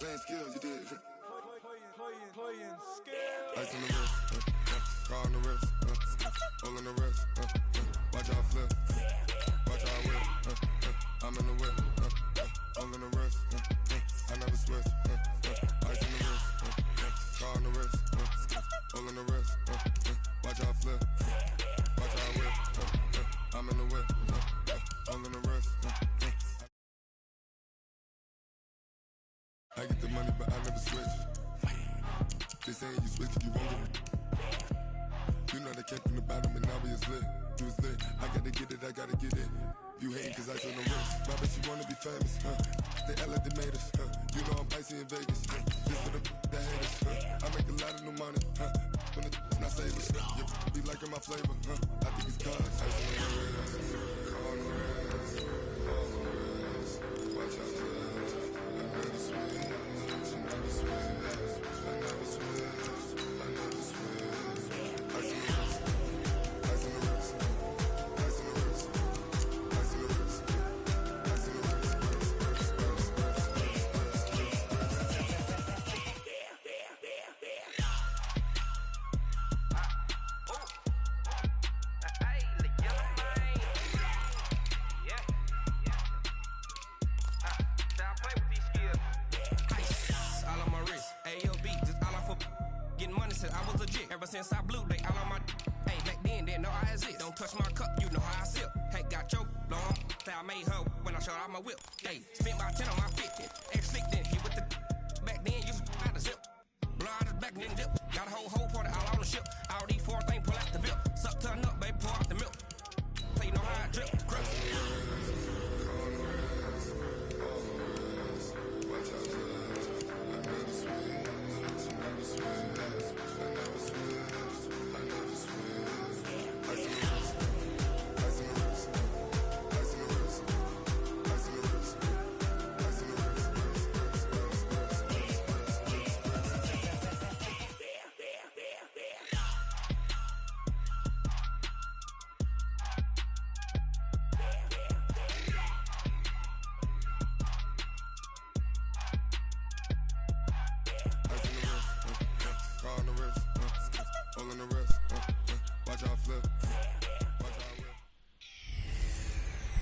Playing skills, you did. Playing skills. Ice on the wrist, car on the wrist, hole in the wrist, watch out flip, watch out whip, I'm in the whip, hole in the wrist, I never switch, ice on the wrist, car on the wrist, hole in the wrist, watch out flip, watch out whip, I'm in the whip, hole in the wrist. I get the money, but I never switch. They saying you switch, you won't get it. You know they came from the bottom and now we is lit. You was lit, I gotta get it, I gotta get it. You hating cause I told the wrist. My bitch, you wanna be famous, They act like they made us, You know I'm icy in Vegas, This for the that hate us, I make a lot of new money, When it's not savers, you be liking my flavor, I think it's cause. Ice on the wrist, on the wrist, on the wrist. Watch out, cuz I never switch, I never switch. I never switch, I never switch. Ice on the wrist, ice on the wrist, ice on the wrist, ice on the wrist, ice on the wrist, I was legit. Ever since I blew, they all on my hey, back then, didn't know I exist. Don't touch my cup, you know how I sip. Hey, got your long, say I made her when I showed out my whip. Hey, spent my 10 on my 50. Ex-slick then hit with the back then, used to out the zip. Blow out his back and then dip. Got a whole party all on the ship. All these four things pull out the bill. Suck to a nut, baby, pour out the milk. So you know how I drip. Grip.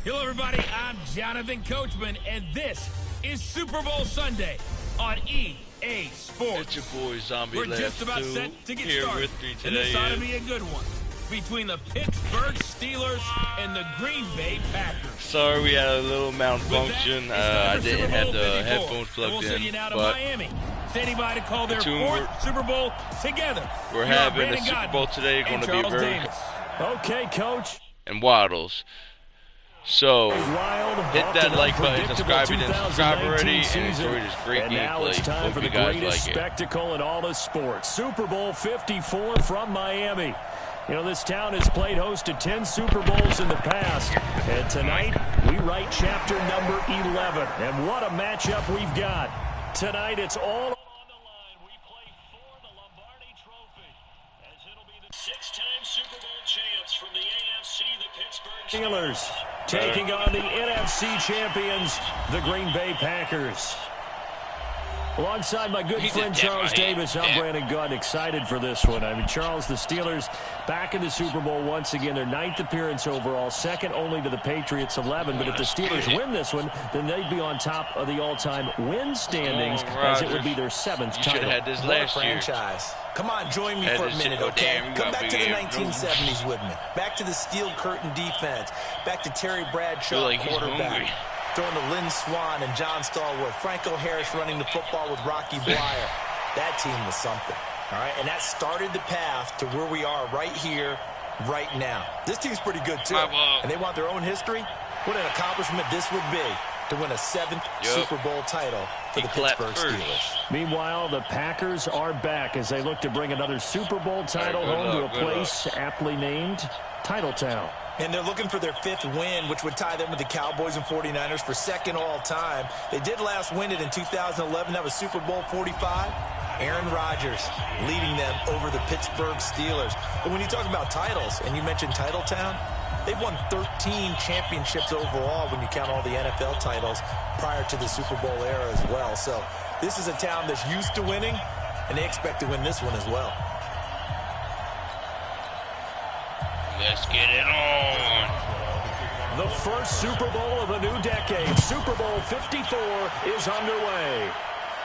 Hello, everybody. I'm Jonathan Coachman, and this is Super Bowl Sunday on EA Sports. It's your boy Zombie. We're just about set to get here started, with me and today. this ought to be a good one between the Pittsburgh Steelers and the Green Bay Packers. Sorry, we had a little malfunction. I didn't have the headphones plugged we'll send you in, now to but Miami, standing by to call their fourth Super Bowl together. We're having a Super Bowl today. Going to be very okay, Coach. And Waddles. So, hit that like button, subscribe if you didn't subscribe already, and enjoy this great gameplay. It's time for the greatest spectacle in all of sports. Super Bowl 54 from Miami. You know, this town has played host to 10 Super Bowls in the past. And tonight, we write chapter number 11. And what a matchup we've got. Tonight, it's all on the line. We play for the Lombardi Trophy, as it'll be the 6-time Super Bowl champs from the AFC, the Pittsburgh Steelers, taking on the NFC champions, the Green Bay Packers. Alongside my good friend Charles Davis, I'm Brandon Gunn, excited for this one. I mean, Charles, the Steelers back in the Super Bowl once again. Their 9th appearance overall, second only to the Patriots' 11. But if the Steelers win this one, then they'd be on top of the all-time win standings, as it would be their 7th title. Should have had this last franchise. Come on, join me for a minute, okay? Come back to the 1970s with me. Back to the steel curtain defense. Back to Terry Bradshaw, quarterback. Throwing to Lynn Swann and John Stallworth. Franco Harris running the football with Rocky Bleier. That team was something, all right? And that started the path to where we are right here, right now. This team's pretty good, too. And they want their own history. What an accomplishment this would be to win a 7th Super Bowl title for the Pittsburgh Steelers. Meanwhile, the Packers are back as they look to bring another Super Bowl title home to a place aptly named Titletown. And they're looking for their 5th win, which would tie them with the Cowboys and 49ers for 2nd all-time. They did last win it in 2011. That was Super Bowl 45. Aaron Rodgers leading them over the Pittsburgh Steelers. But when you talk about titles, and you mentioned Titletown, they've won 13 championships overall when you count all the NFL titles prior to the Super Bowl era as well. So This is a town that's used to winning, and they expect to win this one as well. Let's get it on. The first Super Bowl of a new decade, Super Bowl 54, is underway.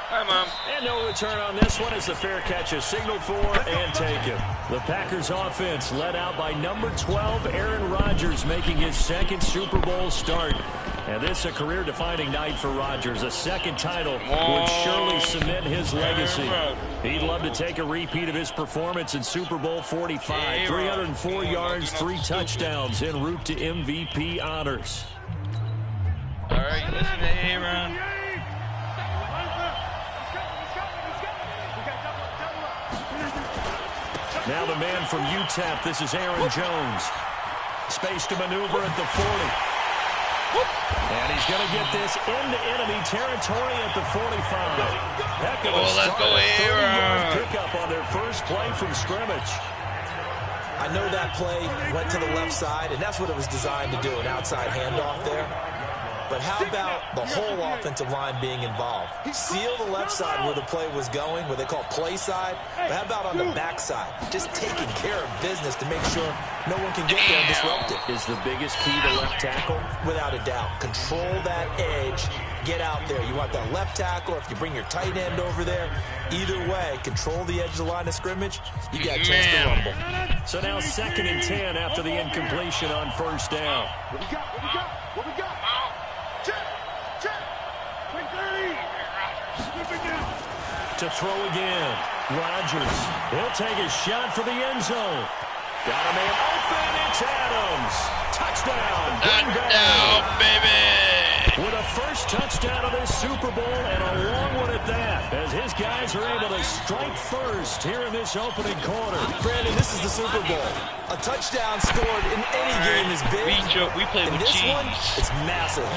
Hi, Mom. And no return on this one as the fair catch is signaled for and taken. The Packers offense led out by number 12, Aaron Rodgers, making his second Super Bowl start. And this a career-defining night for Rodgers. A second title would surely cement his legacy. He'd love to take a repeat of his performance in Super Bowl 45. 304 yards, 3 touchdowns en route to MVP honors. All right, listen to Aaron. Now the man from UTEP, this is Aaron Jones. Space to maneuver at the 40. And he's going to get this into enemy territory at the 45. Heck of a start. Let's go, Aaron. Pickup on their first play from scrimmage. I know that play went to the left side, and that's what it was designed to do, an outside handoff there. But how about the whole offensive line being involved? Seal the left side where the play was going, what they call play side. But how about on the back side? Just taking care of business to make sure no one can get there and disrupt it. Is the biggest key to left tackle? Without a doubt. Control that edge. Get out there. You want that left tackle. If you bring your tight end over there, either way, control the edge of the line of scrimmage. You got a chance to rumble. So now 2nd and 10 after the incompletion on first down. What we got? What we got? What we got? To throw again. Rodgers. He'll take a shot for the end zone. Got a man open. It's Adams. Touchdown. Touchdown, baby. With a first touchdown of this Super Bowl and a long one at that, as his guys are able to strike first here in this opening quarter. Brandon, this is the Super Bowl. A touchdown scored in any game is big. We play with this cheese. one, it's massive.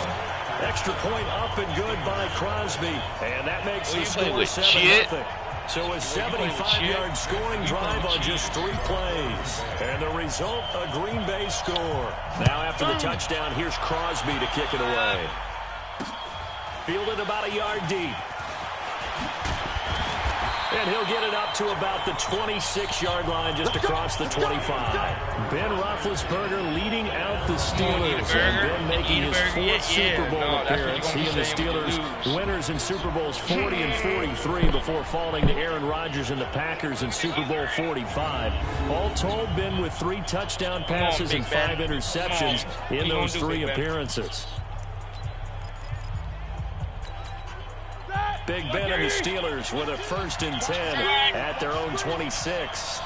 Extra point up and good by Crosby. And that makes the score 7-0. So a 75-yard scoring drive on just 3 plays. And the result, a Green Bay score. Now after the touchdown, here's Crosby to kick it away. Fielded about a yard deep. And he'll get it up to about the 26-yard line just across the 25. Ben Roethlisberger leading out the Steelers. And Ben making his 4th Super Bowl appearance. He and the Steelers winners in Super Bowls 40 and 43 before falling to Aaron Rodgers and the Packers in Super Bowl 45. All told, Ben with 3 touchdown passes and 5 interceptions in those 3 appearances. Big Ben and the Steelers with a 1st and 10 at their own 26.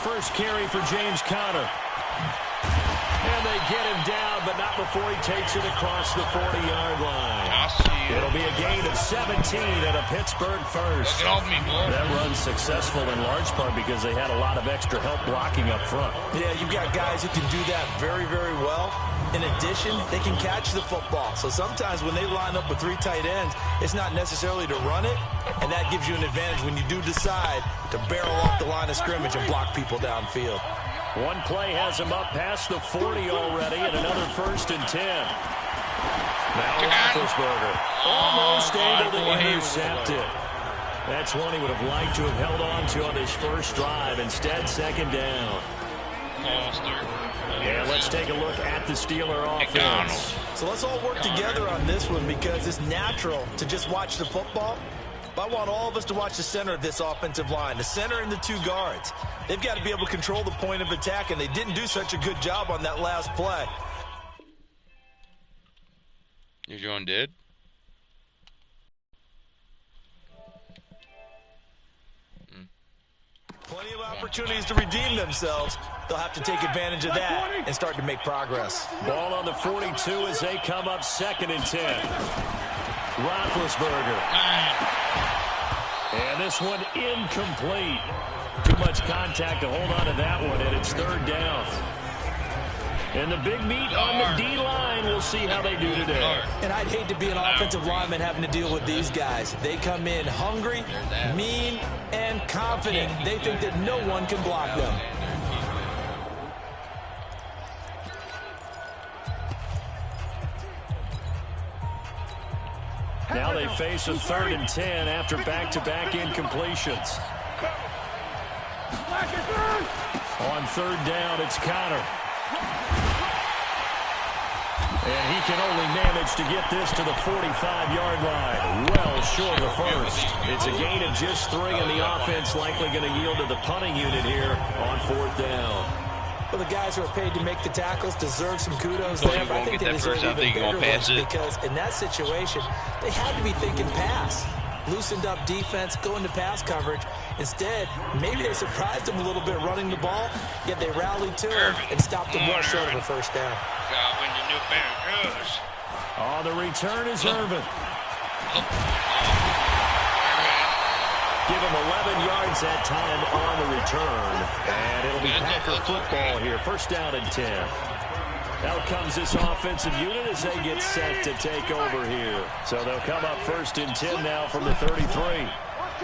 First carry for James Conner. And they get him down, but not before he takes it across the 40-yard line. It'll be a gain of 17 and a Pittsburgh first. Look at me, boy. That run's successful in large part because they had a lot of extra help blocking up front. Yeah, you've got guys who can do that very, very well. In addition, they can catch the football. So sometimes when they line up with 3 tight ends, it's not necessarily to run it, and that gives you an advantage when you do decide to barrel off the line of scrimmage and block people downfield. One play has him up past the 40 already, and another 1st and 10. Now Roethlisberger almost able to intercept it. That's one he would have liked to have held on to on his first drive. Instead, 2nd down. And let's take a look at the Steeler offense. So let's all work together on this one because it's natural to just watch the football. But I want all of us to watch the center of this offensive line, the center and the 2 guards. They've got to be able to control the point of attack, and they didn't do such a good job on that last play. You're going dead? Plenty of opportunities to redeem themselves. They'll have to take advantage of that and start to make progress. Ball on the 42 as they come up 2nd and 10. Roethlisberger. And this one incomplete. Too much contact to hold on to that one, and it's 3rd down. And the big meat on the D-line. We'll see how they do today. And I'd hate to be an offensive lineman having to deal with these guys. They come in hungry, mean, and confident. They think that no one can block them. Now they face a 3rd and 10 after back-to-back incompletions. On 3rd down, it's Connor. And he can only manage to get this to the 45-yard line. Well short of the first. It's a gain of just 3, and the offense likely going to yield to the punting unit here on 4th down. Well, the guys who are paid to make the tackles deserve some kudos there, but I think they deserve even bigger ones because in that situation, they had to be thinking pass. Loosened up defense, go into pass coverage. Instead, maybe they surprised him a little bit running the ball, yet they rallied to him and stopped him well short of a first down. On the return is Irvin. Give him 11 yards that time on the return. And it'll be Packer football here. 1st down and 10. Out comes this offensive unit as they get set to take over here. So they'll come up 1st and 10 now from the 33.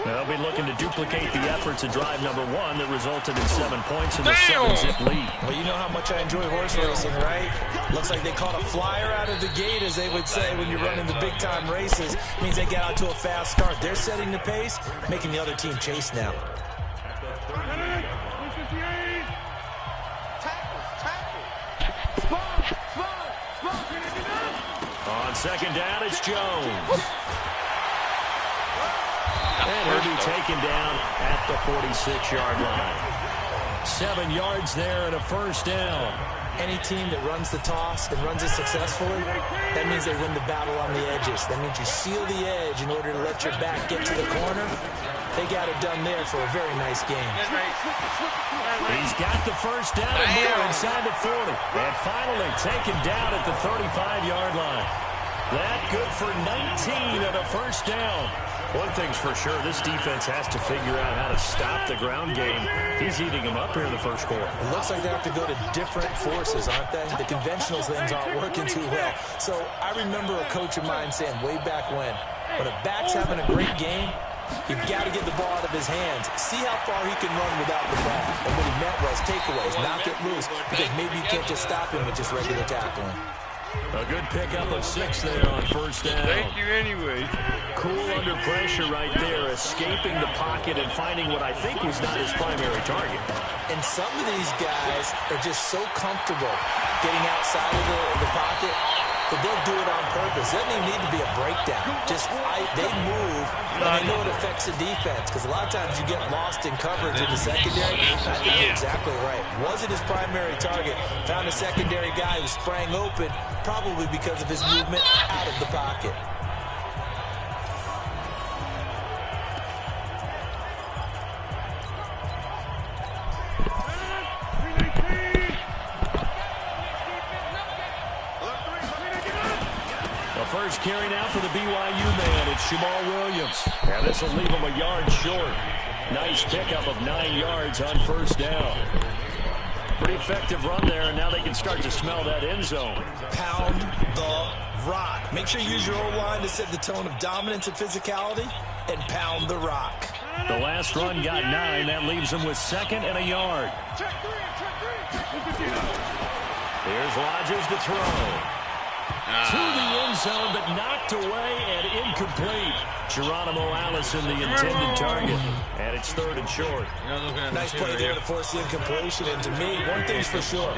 They'll be looking to duplicate the efforts of drive number 1 that resulted in 7 points in the 7-zip lead. Well, you know how much I enjoy horse racing, right? Looks like they caught a flyer out of the gate, as they would say when you're running the big-time races. It means they get out to a fast start. They're setting the pace, making the other team chase now. On 2nd down, it's Jones. And he'll be taken down at the 46-yard line. 7 yards there and a 1st down. Any team that runs the toss and runs it successfully, that means they win the battle on the edges. That means you seal the edge in order to let your back get to the corner. They got it done there for a very nice game. He's got the 1st down and more inside the 40. And finally taken down at the 35-yard line. That good for 19 and a 1st down. One thing's for sure, this defense has to figure out how to stop the ground game. He's eating them up here in the 1st quarter. It looks like they have to go to different forces, aren't they? The conventional things aren't working too well. So I remember a coach of mine saying way back when a back's having a great game, you've got to get the ball out of his hands. See how far he can run without the ball. And what he meant was takeaways, knock it loose, because maybe you can't just stop him with just regular tackling. A good pickup of 6 there on 1st down. Thank you anyway. Cool under pressure right there, escaping the pocket and finding what I think was not his primary target. And some of these guys are just so comfortable getting outside of the pocket that they'll do it on purpose. It doesn't even need to be a breakdown. They move, and they know it affects the defense. Because a lot of times you get lost in coverage in the secondary. I think you're exactly right. Wasn't his primary target. Found a secondary guy who sprang open, probably because of his movement out of the pocket. First carry now for the BYU man. It's Jamal Williams. And this will leave him a yard short. Nice pickup of 9 yards on 1st down. Pretty effective run there, and now they can start to smell that end zone. Pound the rock. Make sure you use your O-line to set the tone of dominance and physicality, and pound the rock. The last run got 9. That leaves him with 2nd and a yard. Here's Rodgers to throw. To the end zone, but knocked away and incomplete. Geronimo Allison, the intended target. And it's 3rd and short. Nice play there to force the incompletion. And to me, one thing's for sure.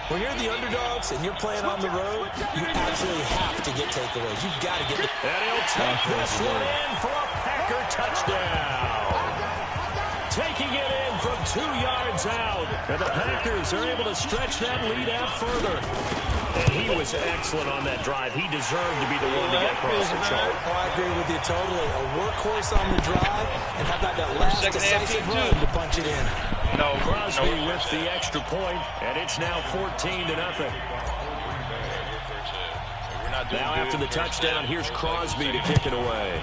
When you're the underdogs and you're playing on the road, you absolutely have to get takeaways. You've got to get the... And he'll take this one in for a Packer touchdown. Taking it in from 2 yards out. And the Packers are able to stretch that lead out further. And he was excellent on that drive. He deserved to be the one to get across the chart. Oh, I agree with you totally. A workhorse on the drive, and how about that last decisive run to punch it in? No, Crosby with the extra point, and it's now 14-0. Now after the touchdown, here's Crosby to kick it away.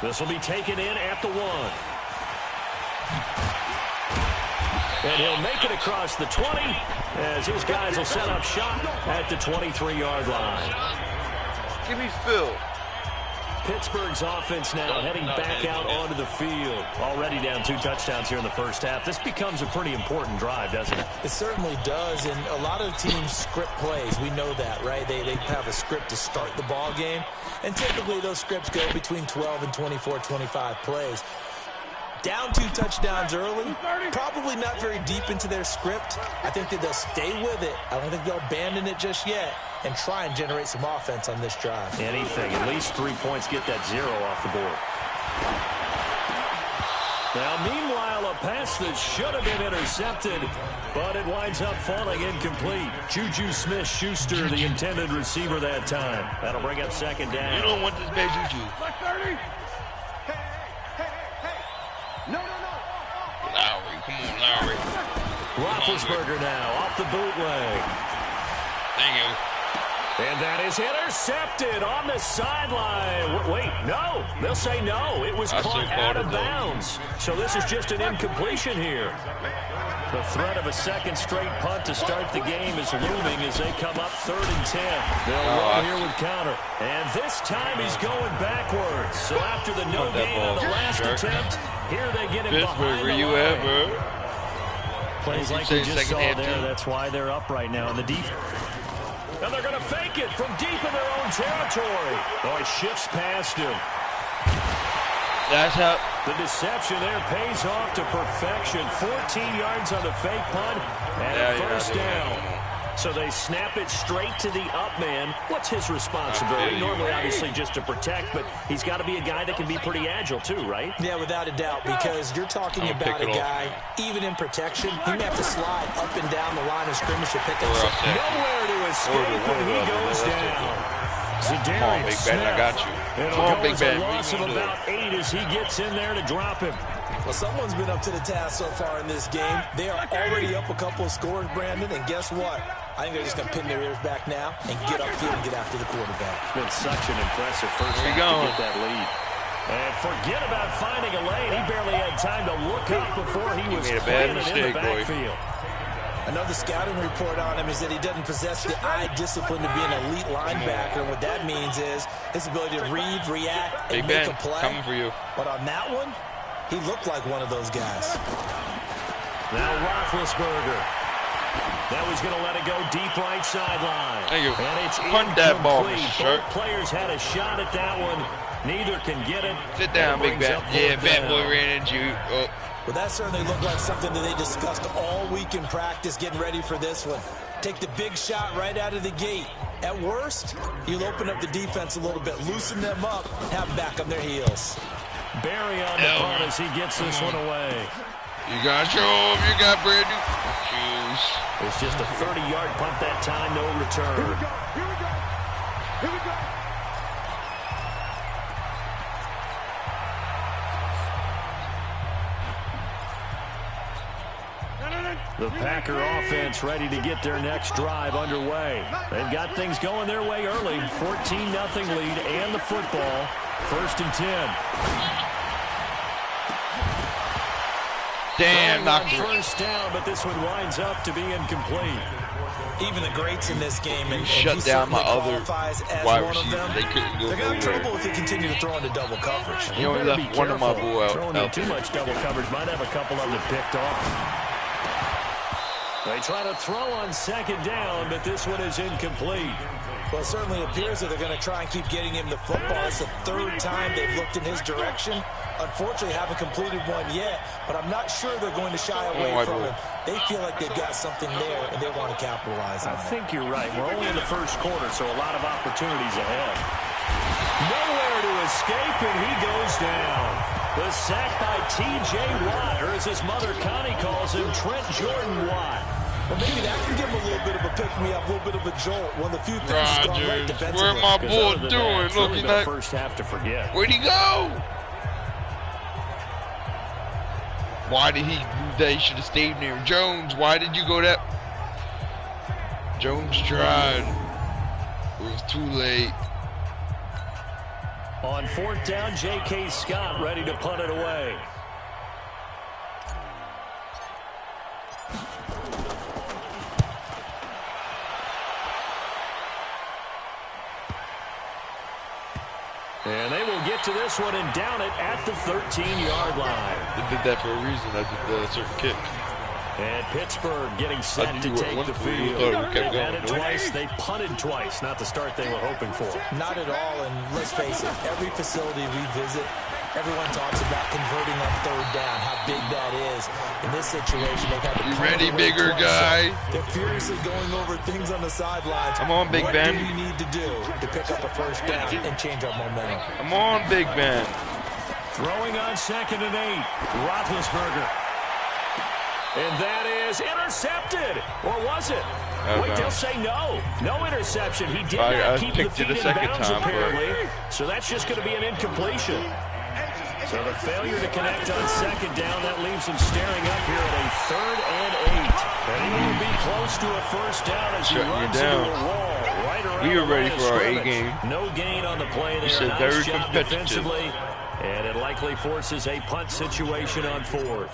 This will be taken in at the 1. And he'll make it across the 20 as his guys will set up shop at the 23-yard line. Give me Phil. Pittsburgh's offense now heading back out onto the field. Already down 2 touchdowns here in the first half. This becomes a pretty important drive, doesn't it? It certainly does, and a lot of teams script plays. We know that, right? They have a script to start the ball game, and typically those scripts go between 12 and 24, 25 plays. Down 2 touchdowns early, probably not very deep into their script. I think that they'll stay with it. I don't think they'll abandon it just yet and try and generate some offense on this drive. Anything, at least 3 points, get that 0 off the board. Now, meanwhile, a pass that should have been intercepted, but it winds up falling incomplete. Juju Smith-Schuster, the intended receiver that time. That'll bring up second down. You don't want this bad Juju. Lowry, come on, Lowry. Roethlisberger now off the bootleg. Thank you. And that is intercepted on the sideline. Wait, no. They'll say no. It was caught out of bounds. So this is just an incompletion here. The threat of a second straight punt to start the game is looming as they come up 3rd and 10. They'll run here with counter. And this time he's going backwards. So after the no gain on the last attempt, here they get him behind the line. Plays like we just saw there. That's why they're up right now in the defense. And they're going to fake it from deep in their own territory. Oh, he shifts past him. That's how. The deception there pays off to perfection. 14 yards on the fake punt and first down. So they snap it straight to the up man. What's his responsibility? Normally, obviously, just to protect, but he's got to be a guy that can be pretty agile too, right? Yeah, without a doubt, because you're talking about a guy, even in protection, he may have to slide up and down the line of scrimmage to pick up something. Nowhere to escape when he goes down. Come on, Big Ben, I got you. Come on, Big Ben. A loss of about 8 as he gets in there to drop him. Well, someone's been up to the task so far in this game. They are already up a couple of scores, Brandon, and guess what? I think they're just going to pin their ears back now and get upfield and get after the quarterback. It's been such an impressive first half to get that lead. And forget about finding a lane. He barely had time to look up before he was planted in the backfield. Another scouting report on him is that he doesn't possess the eye discipline to be an elite linebacker. And what that means is his ability to read, react, and make a play. Coming for you. But on that one, he looked like one of those guys. Now Roethlisberger. That was going to let it go deep right sideline. Thank you. And it's punt that ball, Both players had a shot at that one. Neither can get it. Sit down, Big Ben. Yeah, Fat Boy ran into you. Oh. Well, that certainly looked like something that they discussed all week in practice, getting ready for this one. Take the big shot right out of the gate. At worst, you'll open up the defense a little bit, loosen them up, have them back on their heels. Barry on the punt as he gets this one away. You got to show him. You got brand new shoes. It's just a 30-yard punt that time, no return. Here we go. Here we go. Here we go. The Packer offense ready to get their next drive underway. They've got things going their way early. 14-0 lead and the football. 1st and 10. Damn, knocked it. First down, but this one winds up to be incomplete. Even the greats in this game, and shut down my other wide receiver. They couldn't go They're going to have trouble if they continue to throw into double coverage. You only left one of my boy out. Throwing in too much double coverage might have a couple of them picked off. They try to throw on second down, but this one is incomplete. Well, it certainly appears that they're going to try and keep getting him the football. It's the 3rd time they've looked in his direction. Unfortunately, haven't completed one yet, but I'm not sure they're going to shy away from him. They feel like they've got something there, and they want to capitalize on it. I think you're right. We're only in the first quarter, so a lot of opportunities ahead. Nowhere to escape, and he goes down. The sack by T.J. Watt, or as his mother Connie calls him, Trent Jordan Watt. Well, maybe that can give him a little bit of a pick-me-up, a little bit of a jolt. One of the few things that's gone right defensively. Where my boy doing? Looking like first half to forget. Where'd he go? Why did he do that? He should have stayed near Jones. Why did you go that? Jones tried. It was too late. On 4th down, J.K. Scott ready to punt it away. And they will get to this one and down it at the 13-yard line. They did that for a reason. I did a certain kick. And Pittsburgh getting set to take the field. They've had it twice. They've punted twice. Not the start they were hoping for. Not at all. And let's face it, every facility we visit, everyone talks about converting on third down, how big that is. In this situation, they've had to You ready, bigger guy? They're furiously going over things on the sidelines. Come on, Big Ben. What do you need to do to pick up a first down and change our momentum? Come on, Big Ben. Throwing on 2nd and 8. Roethlisberger. And that is intercepted. Or was it? Wait, they'll say no. No interception. He did not keep the feet in bounds, apparently. So that's just going to be an incompletion. So the failure to connect on 2nd down, that leaves him staring up here at a 3rd and 8. And he will be close to a first down as he runs into a wall. Right around we were ready for our A game. No gain on the play there. You said very competitive. And it likely forces a punt situation on 4th.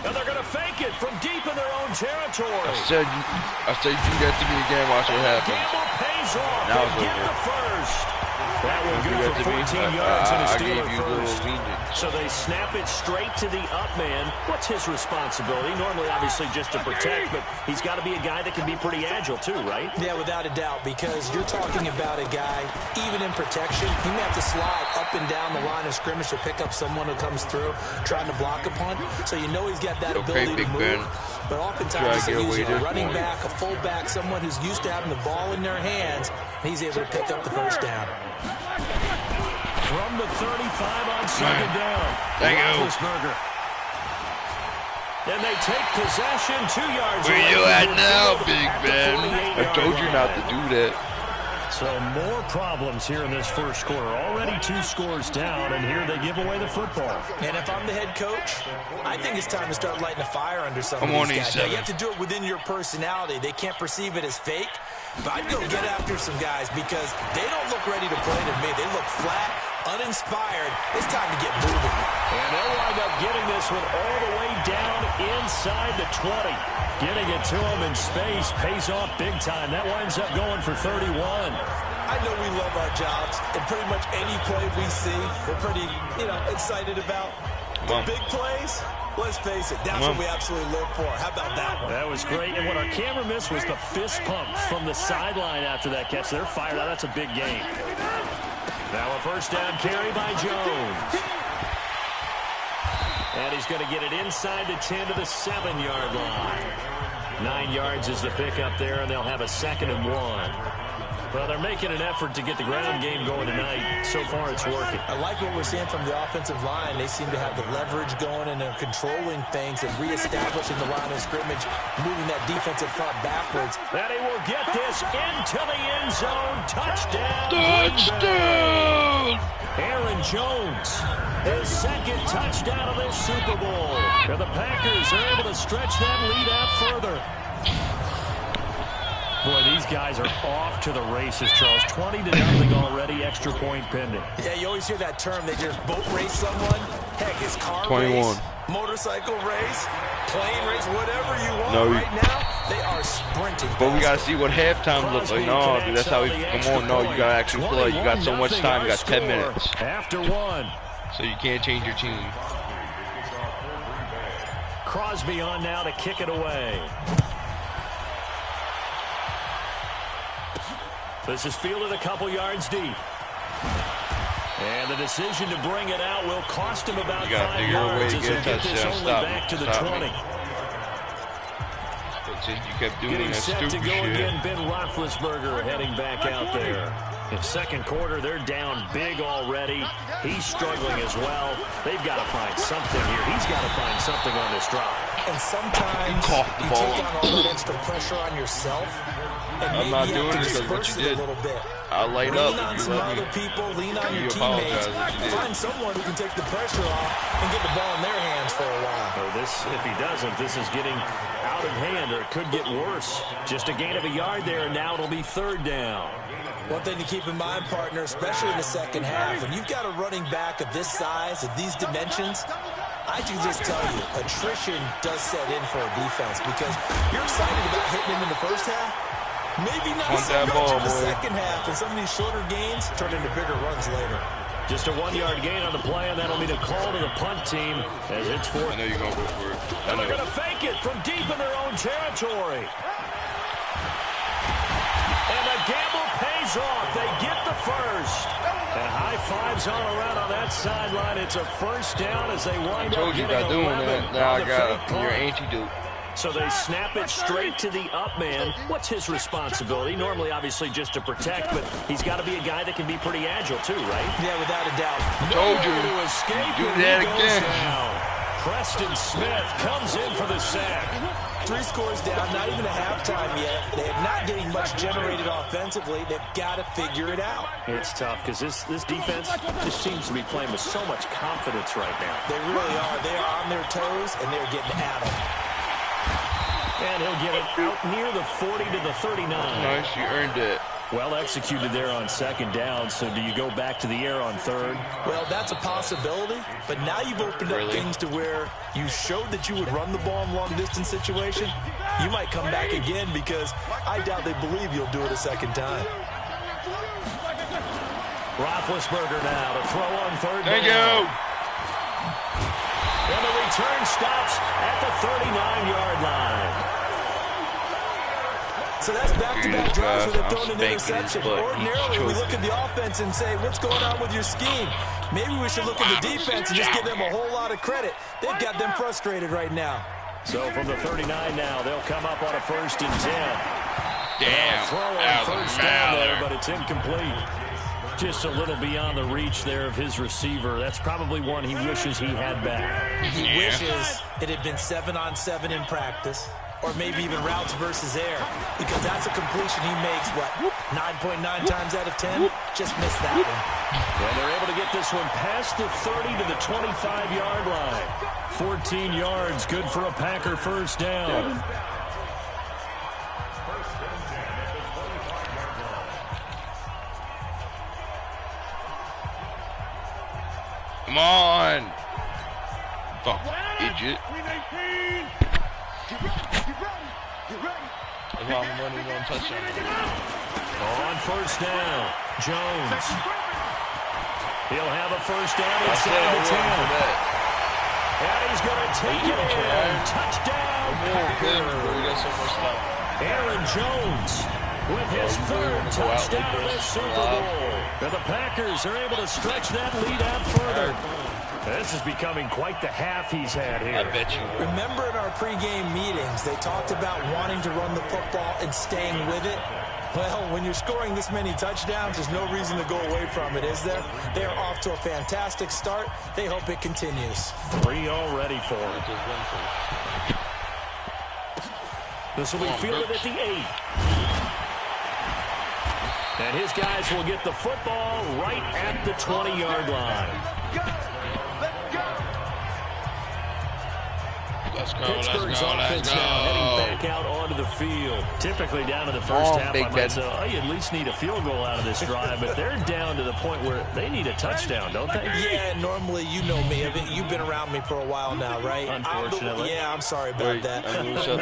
And they're going to fake it from deep in their own territory. I said you can get to me again, watch what happens. Gamble pays off. Now it's Get over. the first. That one good for 14 yards and a Steeler first. So they snap it straight to the up man. What's his responsibility? Normally, obviously, just to protect, but he's got to be a guy that can be pretty agile too, right? Yeah, without a doubt, because you're talking about a guy, even in protection, he may have to slide up and down the line of scrimmage to pick up someone who comes through trying to block a punt. So you know he's got that ability to move. But oftentimes he's a running back, a fullback, someone who's used to having the ball in their hands, and he's able to pick up the first down. From the 35 on 2nd down. Roethlisberger. And they take possession 2 yards. Where you at now, Big Ben? I told you not to do that. So more problems here in this first quarter. Already 2 scores down, and here they give away the football. And if I'm the head coach, I think it's time to start lighting a fire under some of these guys. Now, you have to do it within your personality. They can't perceive it as fake. But I'd go get after some guys because they don't look ready to play to me. They look flat, uninspired. It's time to get moving. And they'll wind up getting this one all the way down inside the 20. Getting it to him in space pays off big time. That winds up going for 31. I know we love our jobs, and pretty much any play we see, we're pretty, excited about. The big plays, let's face it, that's what we absolutely live for. How about that one? That was great, and what our camera missed was the fist pump from the sideline after that catch. They're fired out. That's a big game. Now a first down carry by Jones. And he's going to get it inside the 10 to the 7-yard line. 9 yards is the pickup there, and they'll have a 2nd and 1. Well, they're making an effort to get the ground game going tonight. So far, it's working. I like what we're seeing from the offensive line. They seem to have the leverage going, and they're controlling things and reestablishing the line of scrimmage, moving that defensive front backwards. And he will get this into the end zone. Touchdown! Touchdown! Aaron Jones, his 2nd touchdown of this Super Bowl. And the Packers are able to stretch that lead out further. Boy, these guys are off to the races, Charles. 20-0 already, extra point pending. Yeah, you always hear that term. They just boat race someone. Heck, it's car 21. race, motorcycle race, plane race, whatever you want. Right now, they are sprinting. But we got to see what halftime looks like. No, dude, that's how we come on. No, you got to actually play. You got so much time. You got 10 minutes. After 1. So you can't change your team. Crosby on now to kick it away. This is fielded a couple yards deep. And the decision to bring it out will cost him about 5 yards as he'll get this only back to the 20. You kept doing Getting that set to stupid go shit. again, Ben Roethlisberger heading back out there. In 2nd quarter, they're down big already. He's struggling as well. They've got to find something here. He's got to find something on this drive. And sometimes you take on all that extra pressure on yourself. And I'm not doing it because what you did. I'll light up. Lean on some other people, lean on your teammates. Find someone who can take the pressure off and get the ball in their hands for a while. If he doesn't, this is getting out of hand, or it could get worse. Just a gain of a yard there, and now it'll be 3rd down. One thing to keep in mind, partner, especially in the second half, when you've got a running back of this size, of these dimensions, I can just tell you, attrition does set in for a defense because you're excited about hitting him in the first half. Maybe not so much in the second half, and some of these shorter gains turn into bigger runs later. Just a 1-yard gain on the play, and that'll mean a call to the punt team as it's fourth. I know you're going to go for it. And they're going to fake it from deep in their own territory. And the gamble pays off. They get the first. And high fives all around on that sideline. It's a first down as they wind up getting 11. I told you about doing that. Now I got your antidote. So they snap it straight to the up man. What's his responsibility? Normally, obviously, just to protect, but he's got to be a guy that can be pretty agile, too, right? Yeah, without a doubt. I told you. To escape, do that again. Preston Smith comes in for the sack. 3 scores down, not even a halftime yet. They're not getting much generated offensively. They've got to figure it out. It's tough because this defense just seems to be playing with so much confidence right now. They really are. They are on their toes, and they're getting at them. And he'll get it out near the 40 to the 39. Nice, you earned it. Well executed there on second down, so do you go back to the air on third? Well, that's a possibility, but now you've opened up things to where you showed that you would run the ball in long-distance situation. You might come back again because I doubt they believe you'll do it a second time. Roethlisberger now to throw on third down. Thank you. And the return stops at the 39-yard line. So that's back-to-back drives where they've thrown an interception. Ordinarily, we look at the offense and say, what's going on with your scheme? Maybe we should look at the defense and just give them a whole lot of credit. They've got them frustrated right now. So from the 39 now, they'll come up on a 1st and 10. Damn. Throw on first down there, but it's incomplete. Just a little beyond the reach there of his receiver. That's probably one he wishes he had back. He wishes it had been 7-on-7 in practice, or maybe even routes versus air, because that's a completion he makes, 9.9 times out of 10? Just missed that one. And they're able to get this one past the 30 to the 25-yard line. 14 yards, good for a Packer first down. Come on. Fuck, idiot. Touchdown. On first down, Jones. He'll have a first down inside the 10. And he's going to take it in. Touchdown, Packers. Aaron Jones with his 3rd touchdown in this Super Bowl. And the Packers are able to stretch that lead out further. This is becoming quite the half he's had here. I bet you. Remember in our pregame meetings, they talked about wanting to run the football and staying with it? Well, when you're scoring this many touchdowns, there's no reason to go away from it, is there? They're off to a fantastic start. They hope it continues. 3 already for it. This will be fielded at the 8. And his guys will get the football right at the 20-yard line. Pittsburgh's offense now heading back out onto the field. Typically down to the first half, I might say, oh, you at least need a field goal out of this drive, but they're down to the point where they need a touchdown, don't they? Yeah, normally, you know me. You've been around me for a while now, right? Unfortunately. I'm sorry about that.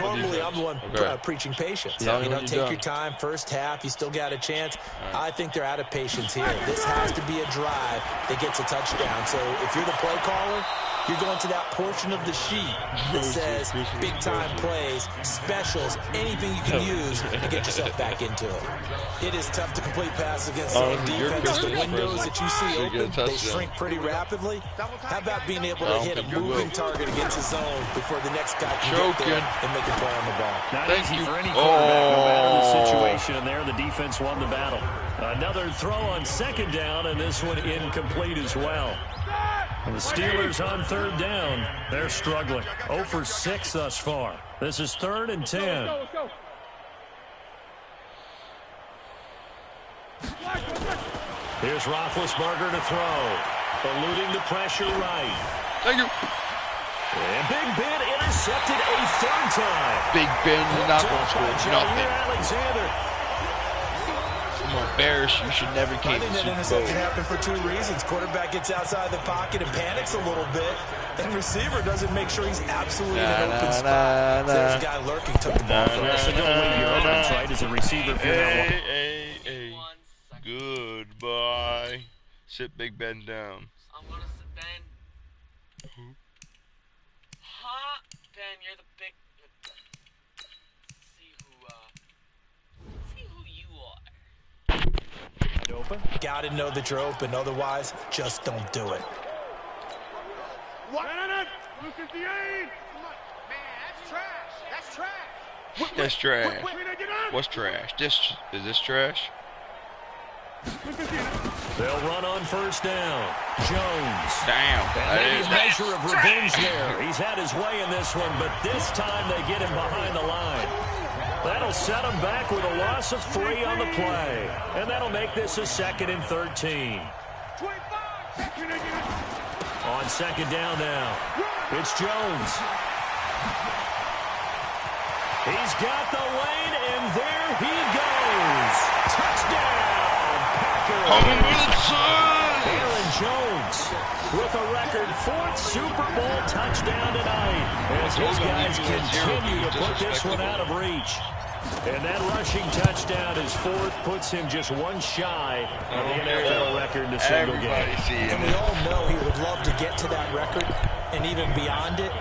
Normally, I'm the one preaching patience. Take your time. First half, you still got a chance. I think they're out of patience here. This has to be a drive that gets a touchdown. So if you're the play caller, you're going to that portion of the sheet that says big-time plays, specials, anything you can use to get yourself back into it. It is tough to complete passes against zone defenses. The windows that you see open, they shrink pretty rapidly. How about being able to hit a moving target against a zone before the next guy can get there and make a play on the ball? Not easy for any quarterback, no matter the situation. And there, the defense won the battle. Another throw on second down, and this one incomplete as well. And the Steelers on third down, they're struggling. 0 for 6 thus far. This is 3rd and 10. Here's Roethlisberger to throw. Eluding the pressure right. Thank you. And Big Ben intercepted a 3rd time. Big Ben is not going to score nothing. Alexander. Bears, you should never came to the Super Bowl. Interception happened for 2 reasons. Quarterback gets outside the pocket and panics a little bit, and receiver doesn't make sure he's absolutely in an open spot. There's a guy lurking, took the ball from us. So don't wait your opens, right, as a receiver. Hey. Goodbye. Sit Big Ben down. I'm gonna sit Ben. Huh? Ben, you're the big... See who you are. Open. Gotta know that you're open, otherwise, just don't do it. What? Lucas the aim. Come on, man, that's trash. That's trash. That's trash. What's trash? Is this trash? They'll run on first down. Jones. Damn. Maybe a measure of revenge there. He's had his way in this one, but this time they get him behind the line. That'll set him back with a loss of 3 on the play. And that'll make this a 2nd and 13. On second down now, it's Jones. He's got the lane, and there he goes. Touchdown. Aaron Jones with a record 4th Super Bowl touchdown tonight as his guys continue to put this one out of reach. And that rushing touchdown, his 4th, puts him just 1 shy of the NFL record in a single game. And we all know he would love to get to that record and even beyond it,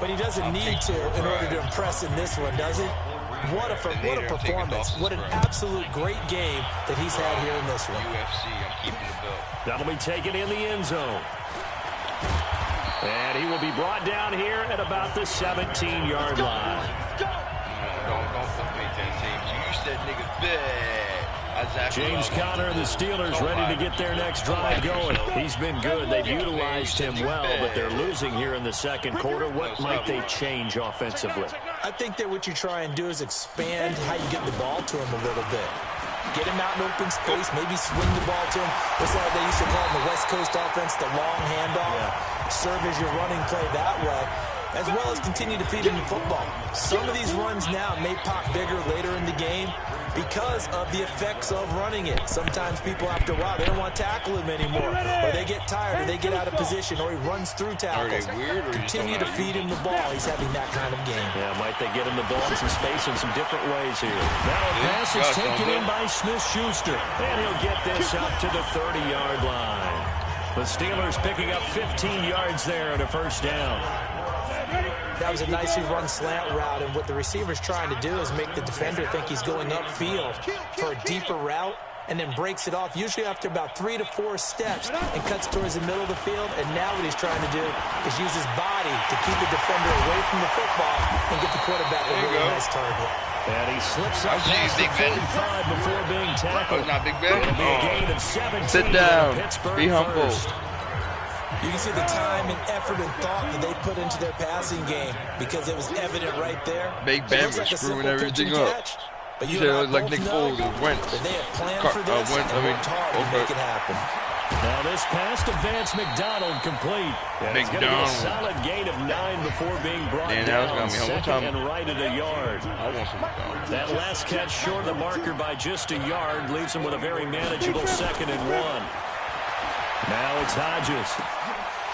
but he doesn't need to in order to impress in this one, does he? What a performance. What an absolute great game that he's had here in this one. UFC, I'm keeping the belt. That'll be taken in the end zone. And he will be brought down here at about the 17-yard line. Don't put me 10 teams. You said nigga bad. James Conner and the Steelers ready to get their next drive going. He's been good. They've utilized him well, but they're losing here in the second quarter. What might they change offensively? I think that what you try and do is expand how you get the ball to him a little bit. Get him out in open space, maybe swing the ball to him. What's that they used to call in the West Coast offense, the long handoff? Yeah. Serve as your running play that way, as well as continue to feed him the football. Some of these runs now may pop bigger later in the game because of the effects of running it. Sometimes people, after a while, they don't want to tackle him anymore, or they get tired, or they get out of position, or he runs through tackles. Continue to feed him the ball. He's having that kind of game. Yeah, might they get him the ball in some space in some different ways here. Now a pass is taken in by Smith-Schuster, and he'll get this up to the 30-yard line. The Steelers picking up 15 yards there and a first down. That was a nicely run slant route, and what the receiver's trying to do is make the defender think he's going upfield for a deeper route, and then breaks it off, usually after about 3 to 4 steps, and cuts towards the middle of the field. And now what he's trying to do is use his body to keep the defender away from the football and get the quarterback a really nice target. And he slips up past the 45 before being tackled. Not Big Ben. It'll be a gain of 17. Sit down. Pittsburgh Be humble. First. You can see the time and effort and thought that they put into their passing game because it was evident right there. Big Ben was screwing everything up. But You said it was like Nick Foles and Wentz. They have planned for this and worked hard to make it happen. Now this pass to Vance McDonald complete. And it's going to be a solid gain of 9 before being brought down. Second and right at a yard. That last catch short of the marker by just a yard leaves him with a very manageable 2nd and 1. Now it's Hodges.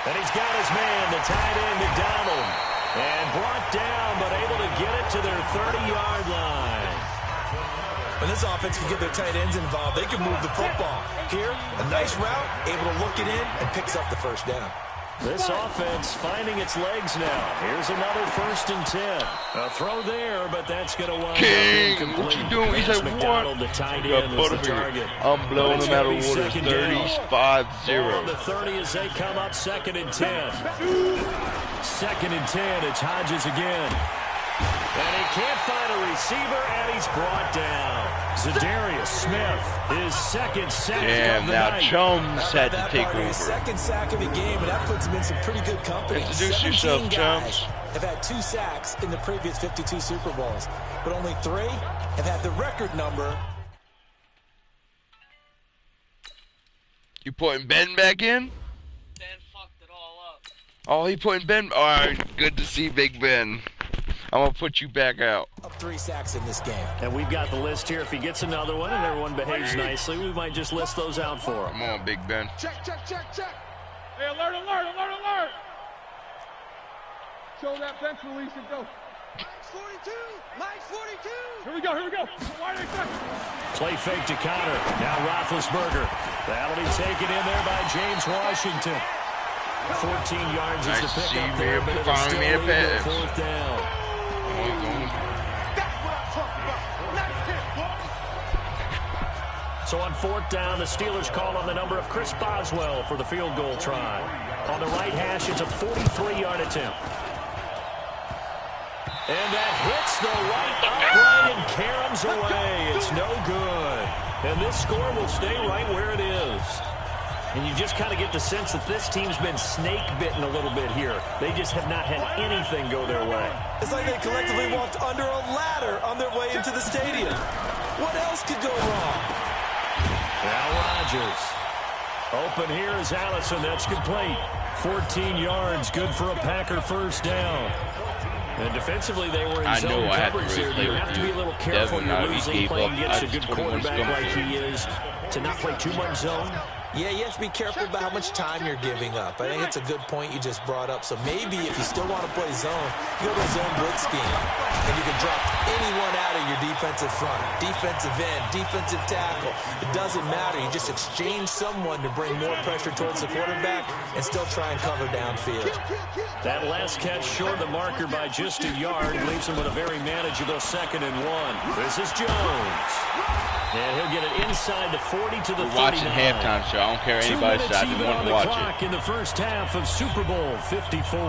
And he's got his man, the tight end, McDonald. And brought down, but able to get it to their 30-yard line. When this offense can get their tight ends involved, they can move the football. Here, a nice route, able to look it in, and picks up the first down. This offense finding its legs now. Here's another 1st and 10. A throw there, but that's going to wind up incomplete. What you doing? He said, McDonald, the tight end, was the target. I'm blowing them out of water. 35-0. On the 30 as they come up 2nd and 10. 2nd and 10, it's Hodges again. And he can't find a receiver, and he's brought down. Zadarius Smith, his 2nd sack of the night. Chums had to take over. His 2nd sack of the game, and that puts him in some pretty good company. Introduce yourself, Chums. Have had 2 sacks in the previous 52 Super Bowls, but only 3 have had the record number. You putting Ben back in? Ben fucked it all up. Oh, he putting Ben. All right, good to see Big Ben. I'm going to put you back out. 3 sacks in this game. And we've got the list here. If he gets another one and everyone behaves nicely, we might just list those out for him. Come on, Big Ben. Check, check, check, check. Hey, alert, alert, alert, alert. Show that bench release and go. Max 42, Max 42. Here we go, here we go. Play fake to Connor. Now Roethlisberger. That'll be taken in there by James Washington. 14 yards is the pickup there, but it'll still lead to 4th down. That's what I'm talking about. Nice hit. So on 4th down, the Steelers call on the number of Chris Boswell for the field goal try. On the right hash, it's a 43-yard attempt. And that hits the right upright and caroms away. It's no good. And this score will stay right where it is. And you just kind of get the sense that this team's been snake-bitten a little bit here. They just have not had anything go their way. It's like they collectively walked under a ladder on their way into the stadium. What else could go wrong? Now Rodgers. Open here is Allison. That's complete. 14 yards, good for a Packer first down. And defensively, they were in zone coverage there. You have to be a little careful when you're losing, playing against a good quarterback like he is, to not play too much zone. Yeah, you have to be careful about how much time you're giving up. I think it's a good point you just brought up. So maybe if you still want to play zone, you go to a zone blitz scheme. And you can drop anyone out of your defensive front. Defensive end, defensive tackle. It doesn't matter. You just exchange someone to bring more pressure towards the quarterback and still try and cover downfield. That last catch short the marker by just a yard leaves him with a very manageable 2nd and 1. This is Jones. And he'll get it inside the 40 to the 39. We're watching halftime show. I don't care anybody says. I just want to watch it. In the first half of Super Bowl 54.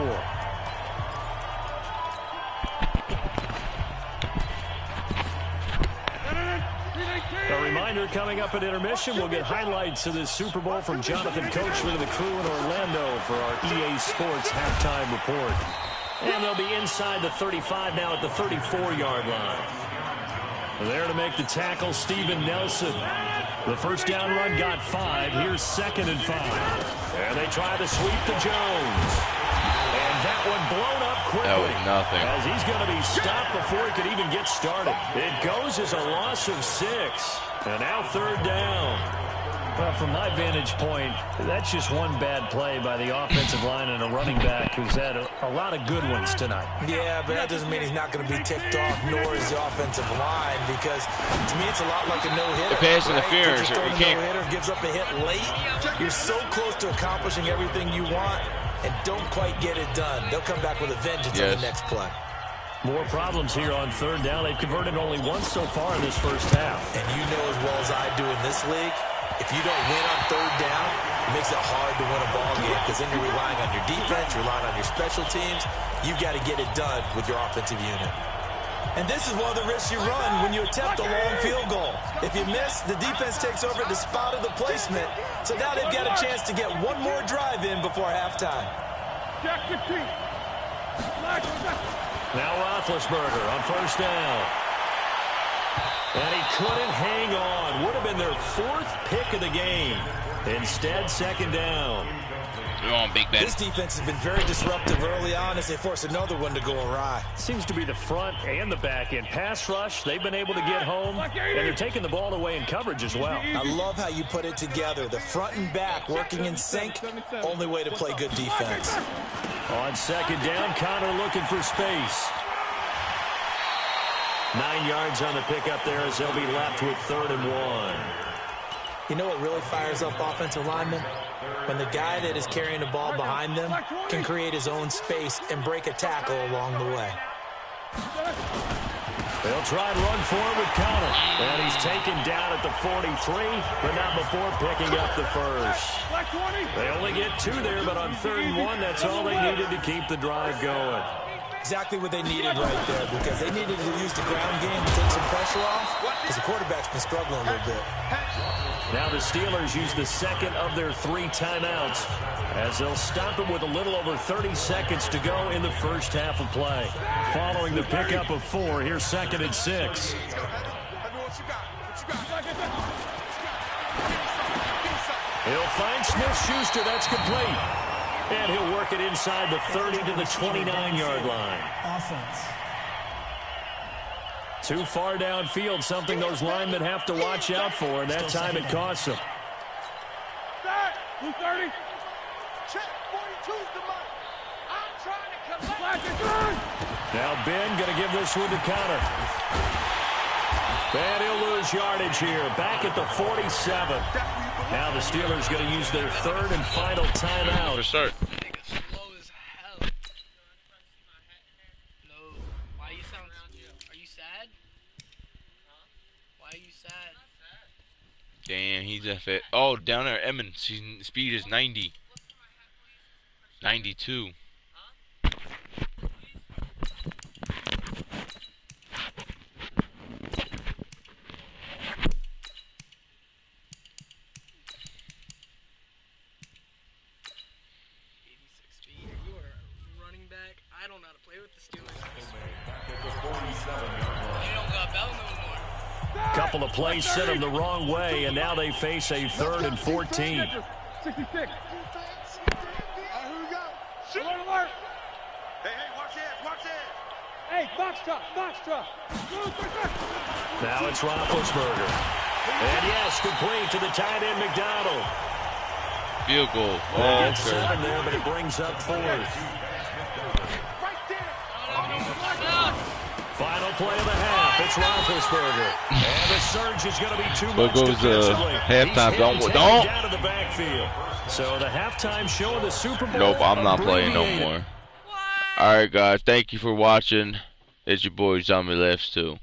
A reminder coming up at intermission, we'll get highlights of this Super Bowl from Jonathan Coachman and the crew in Orlando for our EA Sports halftime report. And they'll be inside the 35 now at the 34-yard line. There to make the tackle, Steven Nelson. The first down run got 5. Here's 2nd and 5. And they try to sweep to Jones. And that one blown up quickly. That was nothing. As he's going to be stopped before he could even get started. It goes as a loss of 6. And now 3rd down. Well, from my vantage point, that's just one bad play by the offensive line and a running back who's had a lot of good ones tonight. Yeah, but that doesn't mean he's not going to be ticked off, nor is the offensive line, because to me it's a lot like a no-hitter. The pass interference. Right? You can't. No-hitter gives up a hit late. You're so close to accomplishing everything you want and don't quite get it done. They'll come back with a vengeance on the next play. More problems here on 3rd down. They've converted only once so far in this first half. And you know as well as I do in this league, if you don't win on 3rd down, it makes it hard to win a ball game because then you're relying on your defense, you're relying on your special teams. You've got to get it done with your offensive unit. And this is one of the risks you run when you attempt a long field goal. If you miss, the defense takes over the spot of the placement. So now they've got a chance to get one more drive in before halftime. Now Roethlisberger on 1st down. And he couldn't hang on. Would have been their 4th pick of the game. Instead, 2nd down. Come on, Big Ben. This defense has been very disruptive early on as they force another one to go awry. Seems to be the front and the back end. Pass rush, they've been able to get home, and they're taking the ball away in coverage as well. I love how you put it together. The front and back working in sync, only way to play good defense. On 2nd down, Connor looking for space. 9 yards on the pickup there as they'll be left with 3rd and 1. You know what really fires up offensive linemen? When the guy that is carrying the ball behind them can create his own space and break a tackle along the way. They'll try and run forward with Connor. And he's taken down at the 43, but not before picking up the first. They only get 2 there, but on 3rd and 1, that's all they needed to keep the drive going. Exactly what they needed right there, because they needed to use the ground game to take some pressure off, because the quarterback's been struggling a little bit. Now the Steelers use the 2nd of their 3 timeouts as they'll stop them with a little over 30 seconds to go in the first half of play. Following the pickup of 4, here's 2nd and 6. He'll find Smith-Schuster. That's complete. And he'll work it inside the 30 to the 29-yard line. Offense. Too far downfield, something those linemen have to watch out for, and that time it costs them. Blue 30. Check. 42's the mark. I'm trying to collect. Now Ben going to give this one to counter. And he'll lose yardage here. Back at the 47. Now the Steelers going to use their third and final timeout. For start. Slow as hell. No. Why you sound... Are you sad? Why are you sad? Damn, he's a fit. Oh, down there, Emmons. His speed is 90. 92. I don't know how to play with the Steelers. They don't got Bell no more. Couple of plays sent them the wrong way, and now they face a 3rd and 14. 66. Here we go. Alert. Hey, watch it. Hey, Foxtrot. Now it's Roethlisberger. And yes, complete to the tight end McDonald. Field goal. Gets 7 there, but it brings up 4th. Final play of the half. It's Roethlisberger. And the surge is going to be too much defensively. Halftime. Don't. Down to the backfield. So the halftime show of the Super Bowl. Nope, I'm not playing no more. All right, guys. Thank you for watching. It's your boy Zombie Laughs too.